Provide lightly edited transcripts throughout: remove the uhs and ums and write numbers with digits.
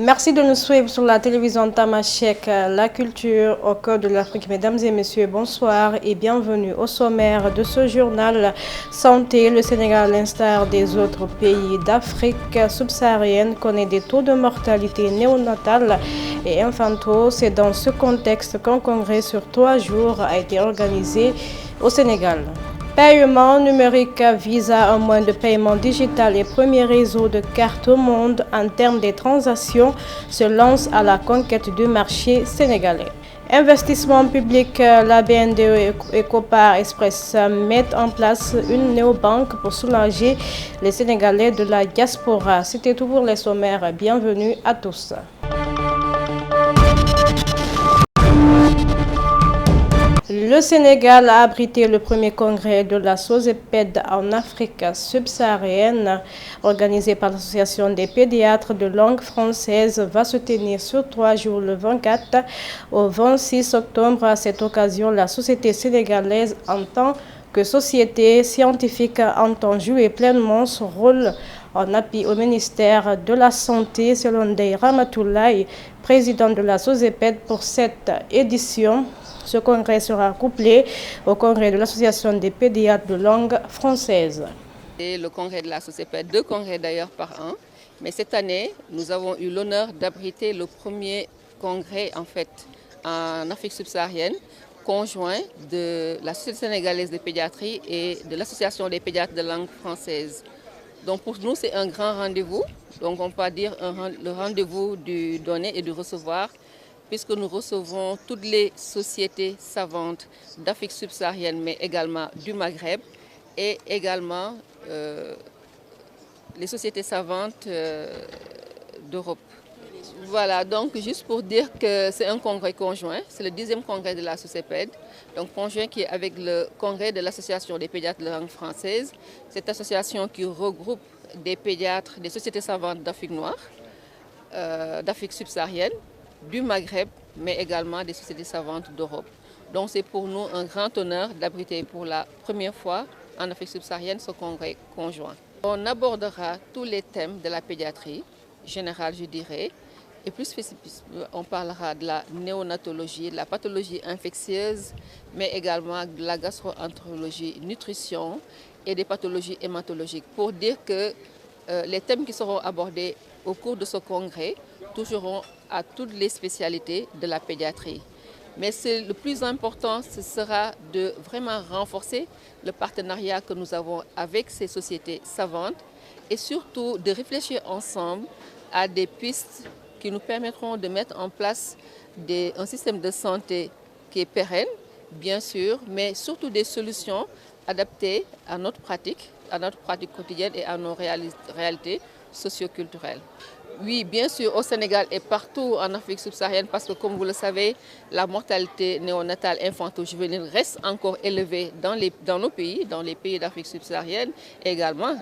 Merci de nous suivre sur la télévision Tamashek, la culture au cœur de l'Afrique. Mesdames et messieurs, bonsoir et bienvenue au sommaire de ce journal Santé. Le Sénégal, à l'instar des autres pays d'Afrique subsaharienne, connaît des taux de mortalité néonatale et infantile. C'est dans ce contexte qu'un congrès sur 3 jours a été organisé au Sénégal. Paiement numérique, Visa, un moyen de paiement digital et premier réseau de cartes au monde en termes de transactions, se lance à la conquête du marché sénégalais. Investissement public, la BNDE et Copar Express mettent en place une néobanque pour soulager les Sénégalais de la diaspora. C'était tout pour les sommaires. Bienvenue à tous. Le Sénégal a abrité le premier congrès de la SOSEPED en Afrique subsaharienne, organisé par l'Association des pédiatres de langue française, va se tenir sur 3 jours, le 24 au 26 octobre. À cette occasion, la société sénégalaise en tant que société scientifique entend jouer pleinement son rôle en appui au ministère de la Santé, selon Ndeye Ramatoulaye, président de la SOSEPED pour cette édition. Ce congrès sera couplé au congrès de l'Association des pédiatres de langue française. Et le congrès de la SOSEPED, 2 congrès d'ailleurs par an. Mais cette année, nous avons eu l'honneur d'abriter le premier congrès en Afrique subsaharienne, conjoint de la Société sénégalaise de pédiatrie et de l'Association des pédiatres de langue française. Donc pour nous, c'est un grand rendez-vous. Donc on peut dire le rendez-vous du donner et du recevoir, puisque nous recevons toutes les sociétés savantes d'Afrique subsaharienne, mais également du Maghreb, et également les sociétés savantes d'Europe. Voilà, donc juste pour dire que c'est un congrès conjoint, c'est le 10e congrès de la SOSEPED, donc conjoint qui est avec le congrès de l'Association des pédiatres de langue française, cette association qui regroupe des pédiatres, des sociétés savantes d'Afrique noire, d'Afrique subsaharienne, du Maghreb, mais également des sociétés savantes d'Europe. Donc c'est pour nous un grand honneur d'abriter pour la première fois en Afrique subsaharienne ce congrès conjoint. On abordera tous les thèmes de la pédiatrie générale, je dirais, et plus spécifiquement, on parlera de la néonatologie, de la pathologie infectieuse, mais également de la gastro-entérologie, nutrition et des pathologies hématologiques. Pour dire que les thèmes qui seront abordés au cours de ce congrès toucheront à toutes les spécialités de la pédiatrie. Mais le plus important, ce sera de vraiment renforcer le partenariat que nous avons avec ces sociétés savantes et surtout de réfléchir ensemble à des pistes qui nous permettront de mettre en place un système de santé qui est pérenne, bien sûr, mais surtout des solutions adaptées à notre pratique quotidienne et à nos réalités socioculturelles. Oui, bien sûr, au Sénégal et partout en Afrique subsaharienne, parce que comme vous le savez, la mortalité néonatale infanto-juvénile reste encore élevée dans nos pays, dans les pays d'Afrique subsaharienne, également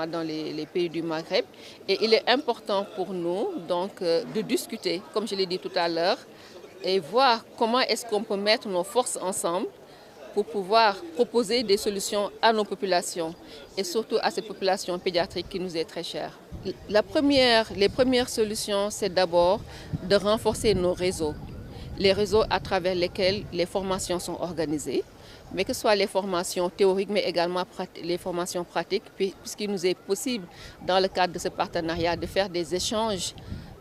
dans les pays du Maghreb. Et il est important pour nous donc de discuter, comme je l'ai dit tout à l'heure, et voir comment est-ce qu'on peut mettre nos forces ensemble pour pouvoir proposer des solutions à nos populations et surtout à cette population pédiatrique qui nous est très chère. Les premières solutions, c'est d'abord de renforcer nos réseaux, les réseaux à travers lesquels les formations sont organisées, mais que ce soit les formations théoriques, mais également les formations pratiques, puisqu'il nous est possible, dans le cadre de ce partenariat, de faire des échanges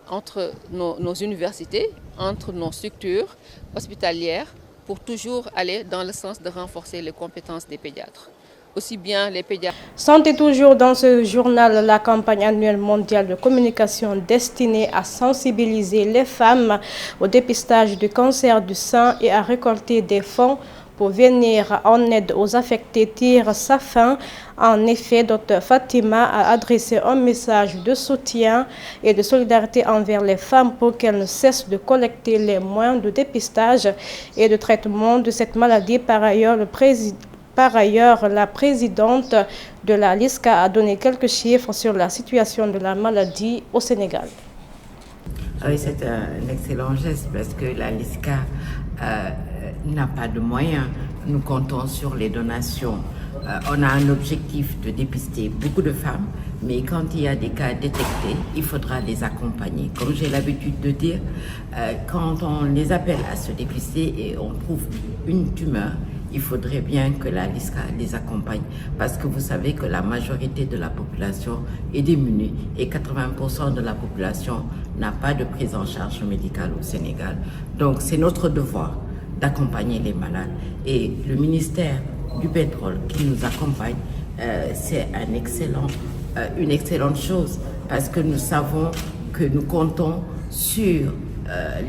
entre nos universités, entre nos structures hospitalières, pour toujours aller dans le sens de renforcer les compétences des pédiatres. Aussi bien les pédiatres. Santé toujours dans ce journal, la campagne annuelle mondiale de communication destinée à sensibiliser les femmes au dépistage du cancer du sein et à récolter des fonds pour venir en aide aux affectés tire sa fin. En effet, Dr Fatima a adressé un message de soutien et de solidarité envers les femmes pour qu'elles ne cessent de collecter les moyens de dépistage et de traitement de cette maladie. Par ailleurs, la présidente de la LISCA a donné quelques chiffres sur la situation de la maladie au Sénégal. Oui, c'est un excellent geste parce que la LISCA n'a pas de moyens. Nous comptons sur les donations. On a un objectif de dépister beaucoup de femmes, Mais quand il y a des cas détectés, il faudra les accompagner. Comme j'ai l'habitude de dire, quand on les appelle à se dépister et on trouve une tumeur, il faudrait bien que la LISCA les accompagne parce que vous savez que la majorité de la population est démunie et 80% de la population n'a pas de prise en charge médicale au Sénégal. Donc c'est notre devoir d'accompagner les malades. Et le ministère du pétrole qui nous accompagne, c'est une excellente chose parce que nous savons que nous comptons sur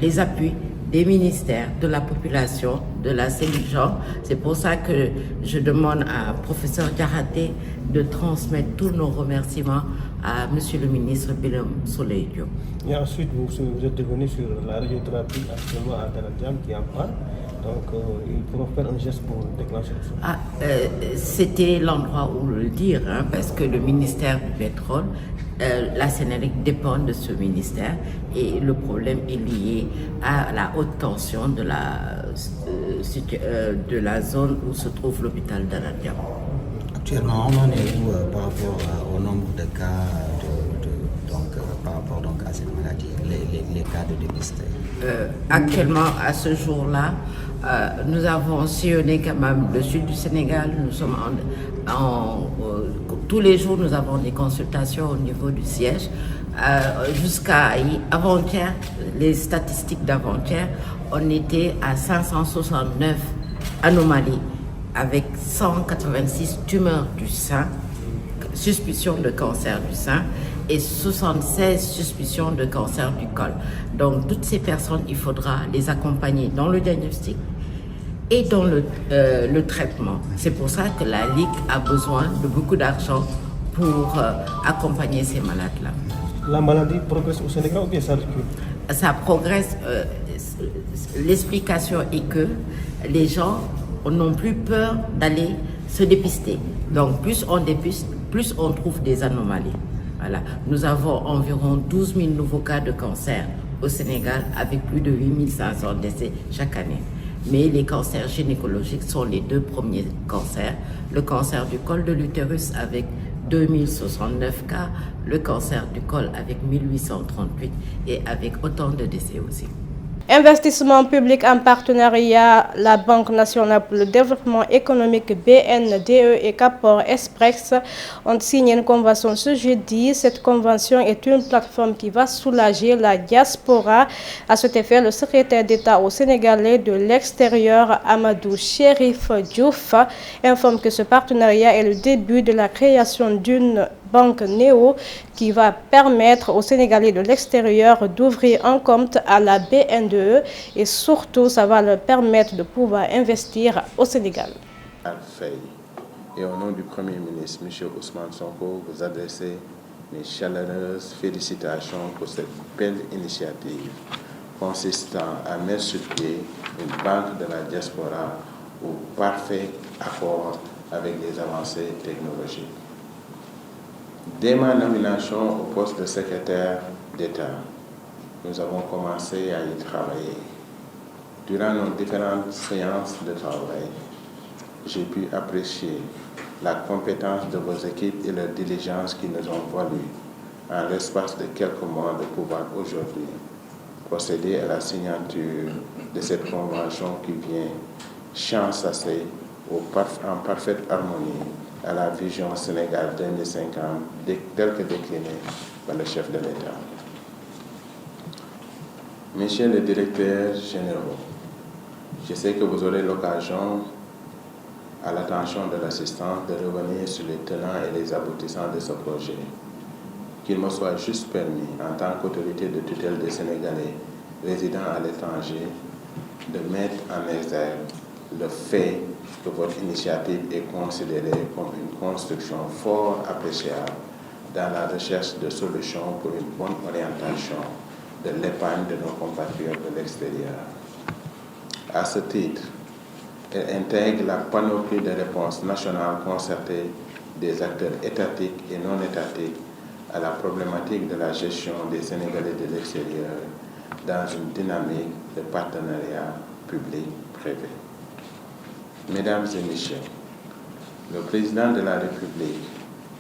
les appuis des ministères, de la population, de la cellule genre. C'est pour ça que je demande à professeur Diakhaté de transmettre tous nos remerciements à monsieur le ministre Birame Souleye Diop. Et ensuite, vous êtes devenu sur la radiothérapie actuellement à Daladiam qui en parle. Donc, ils pourront faire un geste pour déclencher ça. C'était l'endroit où le dire, parce que le ministère du pétrole, la Sénélec dépend de ce ministère et le problème est lié à la haute tension de la zone où se trouve l'hôpital d'Aladiam. Actuellement, on en est où par rapport au nombre de cas par rapport donc à cette maladie, les cas de dépistage? Actuellement, à ce jour-là, nous avons sillonné quand même le sud du Sénégal. Nous sommes tous les jours, nous avons des consultations au niveau du siège. Jusqu'à avant-hier, les statistiques d'avant-hier, on était à 569 anomalies avec 186 tumeurs du sein, suspicion de cancer du sein et 76 suspicions de cancer du col. Donc toutes ces personnes, il faudra les accompagner dans le diagnostic et dans le traitement. C'est pour ça que la Ligue a besoin de beaucoup d'argent pour accompagner ces malades-là. La maladie progresse au Sénégal ou bien ça recule? Ça progresse. L'explication est que les gens n'ont plus peur d'aller se dépister. Donc plus on dépiste, plus on trouve des anomalies. Voilà. Nous avons environ 12 000 nouveaux cas de cancer au Sénégal avec plus de 8 500 décès chaque année. Mais les cancers gynécologiques sont les deux premiers cancers. Le cancer du col de l'utérus avec 2069 cas, le cancer du col avec 1838 et avec autant de décès aussi. Investissement public en partenariat, la Banque nationale pour le développement économique BNDE et Caport Express ont signé une convention ce jeudi. Cette convention est une plateforme qui va soulager la diaspora. À cet effet, le secrétaire d'État au Sénégalais de l'extérieur, Amadou Chérif Diouf, informe que ce partenariat est le début de la création d'une banque néo qui va permettre aux Sénégalais de l'extérieur d'ouvrir un compte à la BNDE et surtout ça va leur permettre de pouvoir investir au Sénégal. Et au nom du Premier ministre, M. Ousmane Sonko, vous adressez mes chaleureuses félicitations pour cette belle initiative consistant à mettre sur pied une banque de la diaspora au parfait accord avec les avancées technologiques. Dès ma nomination au poste de secrétaire d'État, nous avons commencé à y travailler. Durant nos différentes séances de travail, j'ai pu apprécier la compétence de vos équipes et leur diligence qui nous ont valu, en l'espace de quelques mois, de pouvoir aujourd'hui procéder à la signature de cette convention qui vient chancasser en parfaite harmonie à la vision Sénégal 2050 telle que déclinée par le chef de l'État. Messieurs les directeurs généraux, je sais que vous aurez l'occasion, à l'attention de l'assistance, de revenir sur les tenants et les aboutissants de ce projet. Qu'il me soit juste permis, en tant qu'autorité de tutelle des Sénégalais résidant à l'étranger, de mettre en exergue le fait que votre initiative est considérée comme une construction fort appréciable dans la recherche de solutions pour une bonne orientation de l'épargne de nos compatriotes de l'extérieur. À ce titre, elle intègre la panoplie de réponses nationales concertées des acteurs étatiques et non étatiques à la problématique de la gestion des Sénégalais de l'extérieur dans une dynamique de partenariat public-privé. Mesdames et messieurs, le président de la République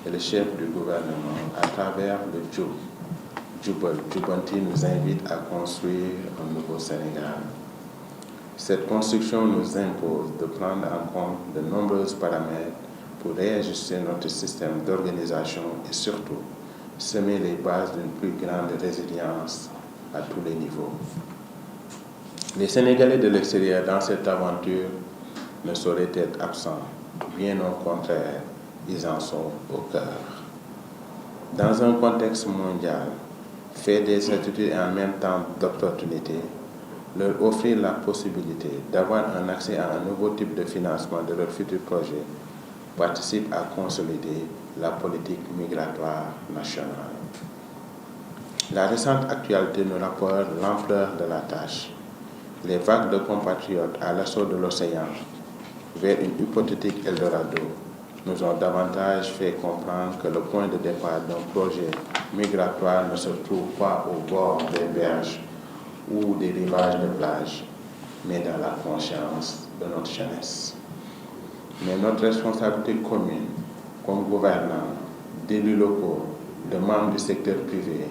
et le chef du gouvernement, à travers le Jubanti nous invite à construire un nouveau Sénégal. Cette construction nous impose de prendre en compte de nombreux paramètres pour réajuster notre système d'organisation et surtout semer les bases d'une plus grande résilience à tous les niveaux. Les Sénégalais de l'extérieur dans cette aventure ne sauraient être absents, bien au contraire, ils en sont au cœur. Dans un contexte mondial, fait des attitudes et en même temps d'opportunités, leur offrir la possibilité d'avoir un accès à un nouveau type de financement de leurs futurs projets participe à consolider la politique migratoire nationale. La récente actualité nous rapporte l'ampleur de la tâche. Les vagues de compatriotes à l'assaut de l'océan vers une hypothétique Eldorado nous ont davantage fait comprendre que le point de départ d'un projet migratoire ne se trouve pas au bord des berges ou des rivages de plage, mais dans la conscience de notre jeunesse. Mais notre responsabilité commune, comme gouvernants, d'élus locaux, de membres du secteur privé,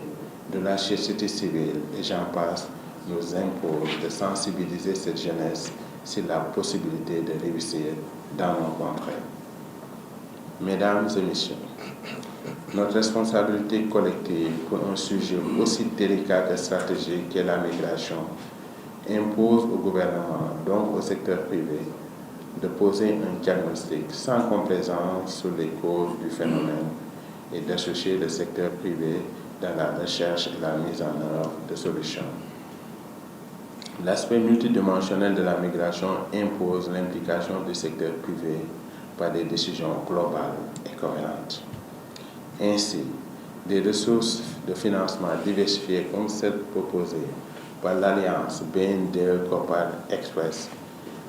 de la société civile, et j'en passe, nous impose de sensibiliser cette jeunesse sur la possibilité de réussir dans nos contrées. Mesdames et messieurs, notre responsabilité collective pour un sujet aussi délicat et stratégique qu'est la migration impose au gouvernement, donc au secteur privé, de poser un diagnostic sans complaisance sur les causes du phénomène et d'associer le secteur privé dans la recherche et la mise en œuvre de solutions. L'aspect multidimensionnel de la migration impose l'implication du secteur privé par des décisions globales et cohérentes. Ainsi, des ressources de financement diversifiées comme celles proposées par l'Alliance BNDE-COPAD Express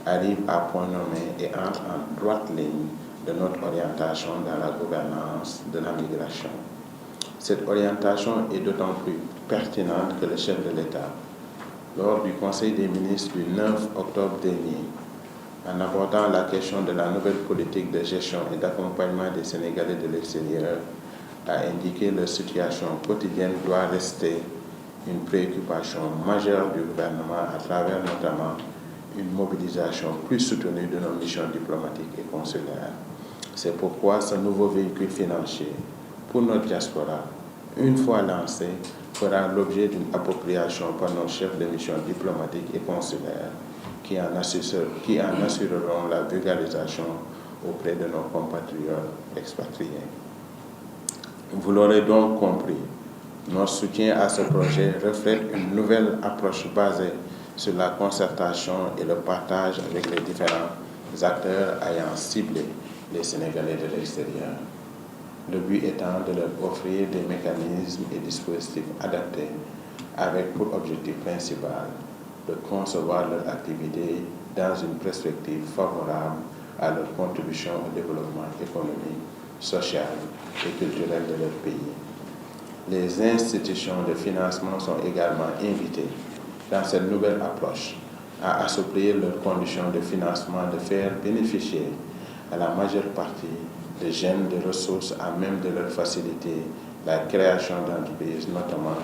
arrivent à point nommé et entrent en droite ligne de notre orientation dans la gouvernance de la migration. Cette orientation est d'autant plus pertinente que le chef de l'État, lors du Conseil des ministres du 9 octobre dernier, en abordant la question de la nouvelle politique de gestion et d'accompagnement des Sénégalais de l'extérieur, a indiqué que leur situation quotidienne doit rester une préoccupation majeure du gouvernement à travers notamment une mobilisation plus soutenue de nos missions diplomatiques et consulaires. C'est pourquoi ce nouveau véhicule financier pour notre diaspora, une fois lancé, fera l'objet d'une appropriation par nos chefs de mission diplomatiques et consulaires qui en assureront la vulgarisation auprès de nos compatriotes expatriés. Vous l'aurez donc compris, notre soutien à ce projet reflète une nouvelle approche basée sur la concertation et le partage avec les différents acteurs ayant ciblé les Sénégalais de l'extérieur. Le but étant de leur offrir des mécanismes et dispositifs adaptés avec pour objectif principal de concevoir leur activité dans une perspective favorable à leur contribution au développement économique, social et culturel de leur pays. Les institutions de financement sont également invitées dans cette nouvelle approche à assouplir leurs conditions de financement, de faire bénéficier à la majeure partie des jeunes de ressources à même de leur faciliter la création d'entreprises, notamment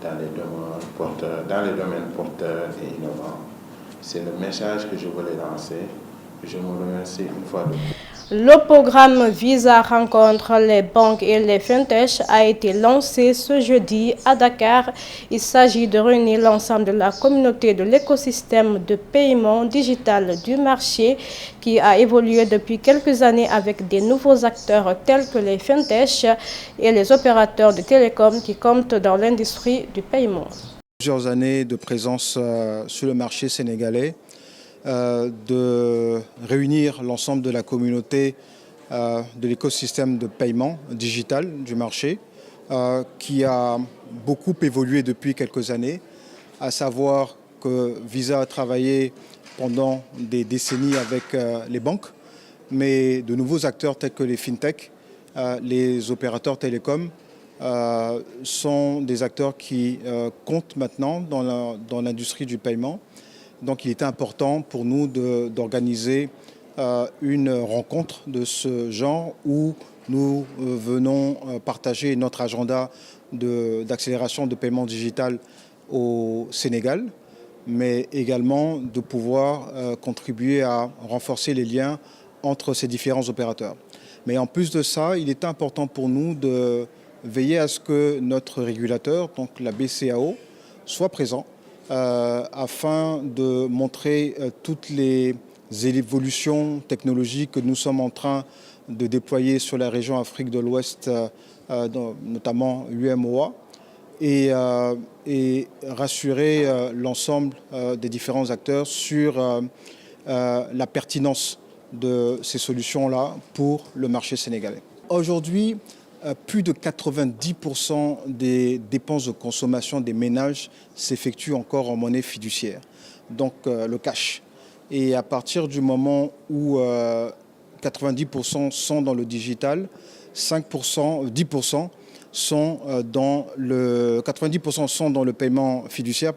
dans les domaines porteurs et innovants. C'est le message que je voulais lancer. Je vous remercie une fois de plus. Le programme Visa rencontre les banques et les fintechs a été lancé ce jeudi à Dakar. Il s'agit de réunir l'ensemble de la communauté de l'écosystème de paiement digital du marché qui a évolué depuis quelques années avec des nouveaux acteurs tels que les fintechs et les opérateurs de télécom qui comptent dans l'industrie du paiement. Plusieurs années de présence sur le marché sénégalais. De réunir l'ensemble de la communauté de l'écosystème de paiement digital du marché qui a beaucoup évolué depuis quelques années, à savoir que Visa a travaillé pendant des décennies avec les banques, mais de nouveaux acteurs tels que les fintech, les opérateurs télécoms, sont des acteurs qui comptent maintenant dans l'industrie du paiement. Donc il était important pour nous d'organiser une rencontre de ce genre où nous venons partager notre agenda d'accélération de paiement digital au Sénégal, mais également de pouvoir contribuer à renforcer les liens entre ces différents opérateurs. Mais en plus de ça, il est important pour nous de veiller à ce que notre régulateur, donc la BCAO, soit présent afin de montrer toutes les évolutions technologiques que nous sommes en train de déployer sur la région Afrique de l'Ouest, notamment UEMOA, et rassurer l'ensemble des différents acteurs sur la pertinence de ces solutions-là pour le marché sénégalais. Aujourd'hui, plus de 90% des dépenses de consommation des ménages s'effectuent encore en monnaie fiduciaire, donc le cash. Et à partir du moment où 90% sont dans le digital, 10% sont dans le 90% sont dans le paiement fiduciaire,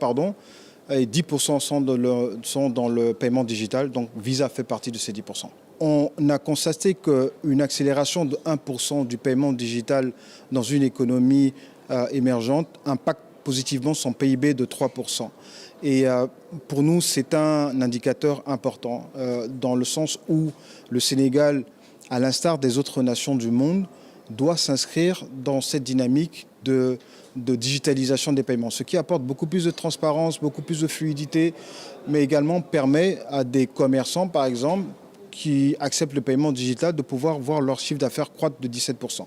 et 10% sont dans le paiement digital, donc Visa fait partie de ces 10%. On a constaté qu'une accélération de 1% du paiement digital dans une économie émergente impacte positivement son PIB de 3%. Et pour nous, c'est un indicateur important, dans le sens où le Sénégal, à l'instar des autres nations du monde, doit s'inscrire dans cette dynamique de digitalisation des paiements, ce qui apporte beaucoup plus de transparence, beaucoup plus de fluidité, mais également permet à des commerçants, par exemple, qui acceptent le paiement digital, de pouvoir voir leur chiffre d'affaires croître de 17%.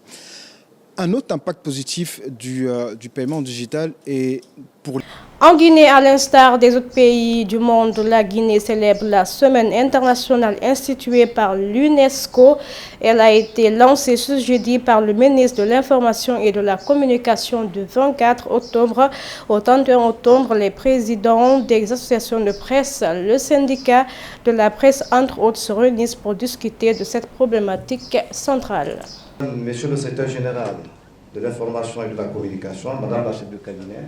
Un autre impact positif du paiement digital est pour... En Guinée, à l'instar des autres pays du monde, la Guinée célèbre la Semaine internationale instituée par l'UNESCO. Elle a été lancée ce jeudi par le ministre de l'Information et de la Communication du 24 octobre au 31 octobre. Les présidents des associations de presse, le syndicat de la presse, entre autres, se réunissent pour discuter de cette problématique centrale. Monsieur le secrétaire général de l'information et de la communication, Madame la chef de cabinet,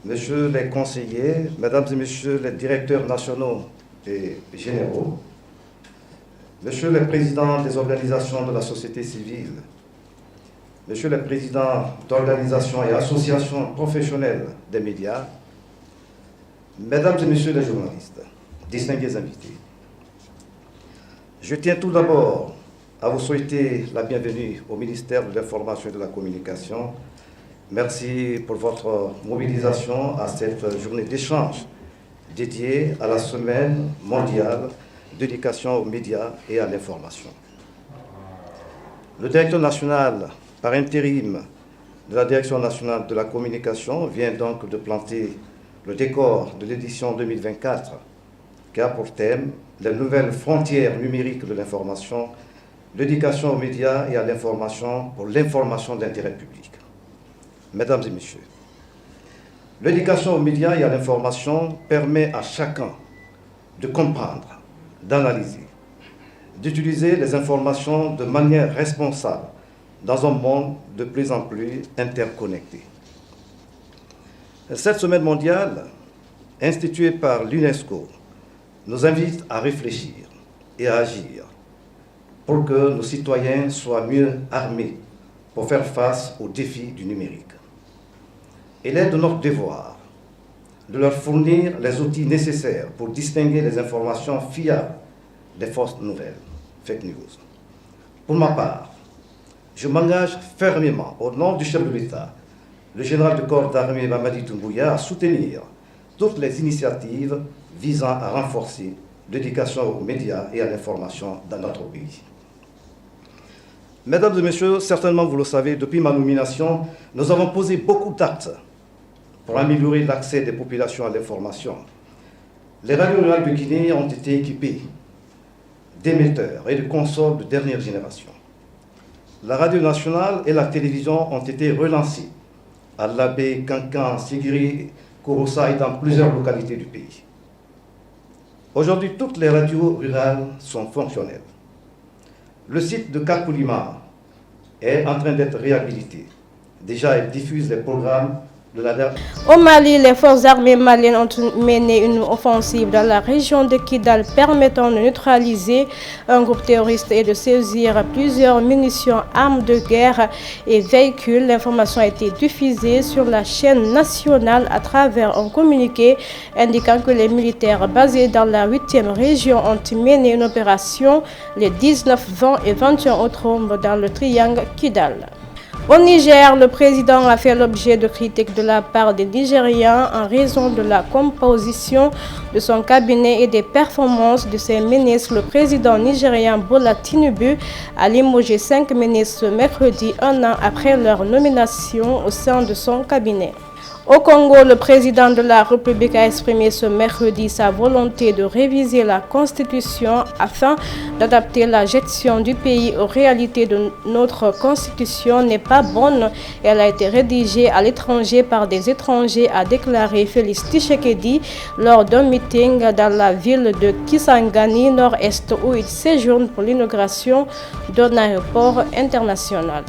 Messieurs les conseillers, Mesdames et Messieurs les directeurs nationaux et généraux, Messieurs les présidents des organisations de la société civile, Messieurs les présidents d'organisations et associations professionnelles des médias, Mesdames et Messieurs les journalistes, distingués invités, je tiens tout d'abord à vous souhaiter la bienvenue au ministère de l'Information et de la Communication. Merci pour votre mobilisation à cette journée d'échange dédiée à la Semaine mondiale d'éducation aux médias et à l'information. Le directeur national par intérim de la Direction nationale de la communication vient donc de planter le décor de l'édition 2024 qui a pour thème les nouvelles frontières numériques de l'information, l'éducation aux médias et à l'information pour l'information d'intérêt public. Mesdames et Messieurs, l'éducation aux médias et à l'information permet à chacun de comprendre, d'analyser, d'utiliser les informations de manière responsable dans un monde de plus en plus interconnecté. Cette semaine mondiale, instituée par l'UNESCO, nous invite à réfléchir et à agir pour que nos citoyens soient mieux armés pour faire face aux défis du numérique. Il est de notre devoir de leur fournir les outils nécessaires pour distinguer les informations fiables des fausses nouvelles, fake news. Pour ma part, je m'engage fermement au nom du chef de l'État, le général de corps d'armée Mamadi Doumbouya, à soutenir toutes les initiatives visant à renforcer l'éducation aux médias et à l'information dans notre pays. Mesdames et Messieurs, certainement vous le savez, depuis ma nomination, nous avons posé beaucoup d'actes pour améliorer l'accès des populations à l'information. Les radios rurales de Guinée ont été équipées d'émetteurs et de consoles de dernière génération. La radio nationale et la télévision ont été relancées à Labé, Kankan, Sigiri, Kouroussa et dans plusieurs localités du pays. Aujourd'hui, toutes les radios rurales sont fonctionnelles. Le site de Kakoulima est en train d'être réhabilité. Déjà, elle diffuse les programmes Au Mali, les forces armées maliennes ont mené une offensive dans la région de Kidal permettant de neutraliser un groupe terroriste et de saisir plusieurs munitions, armes de guerre et véhicules. L'information a été diffusée sur la chaîne nationale à travers un communiqué indiquant que les militaires basés dans la 8e région ont mené une opération les 19, 20 et 21 octobre dans le triangle Kidal. Au Niger, le président a fait l'objet de critiques de la part des Nigériens en raison de la composition de son cabinet et des performances de ses ministres. Le président nigérien Bola Tinubu a limogé 5 ministres ce mercredi, un an après leur nomination au sein de son cabinet. Au Congo, le président de la République a exprimé ce mercredi sa volonté de réviser la Constitution afin d'adapter la gestion du pays aux réalités de notre Constitution n'est pas bonne. Elle a été rédigée à l'étranger par des étrangers, a déclaré Félix Tshisekedi lors d'un meeting dans la ville de Kisangani, nord-est, où il séjourne pour l'inauguration d'un aéroport international.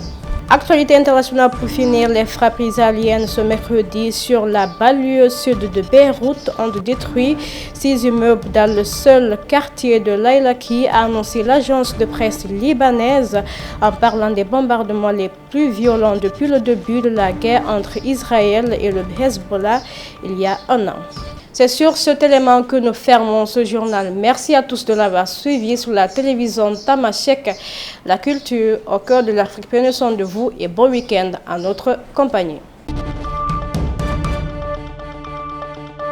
Actualité internationale pour finir, les frappes israéliennes ce mercredi sur la banlieue sud de Beyrouth ont détruit 6 immeubles dans le seul quartier de Lailaki, a annoncé l'agence de presse libanaise en parlant des bombardements les plus violents depuis le début de la guerre entre Israël et le Hezbollah il y a un an. C'est sur cet élément que nous fermons ce journal. Merci à tous de l'avoir suivi sur la télévision Tamashek. La culture au cœur de l'Afrique. Prenez soin de vous et bon week-end à notre compagnie.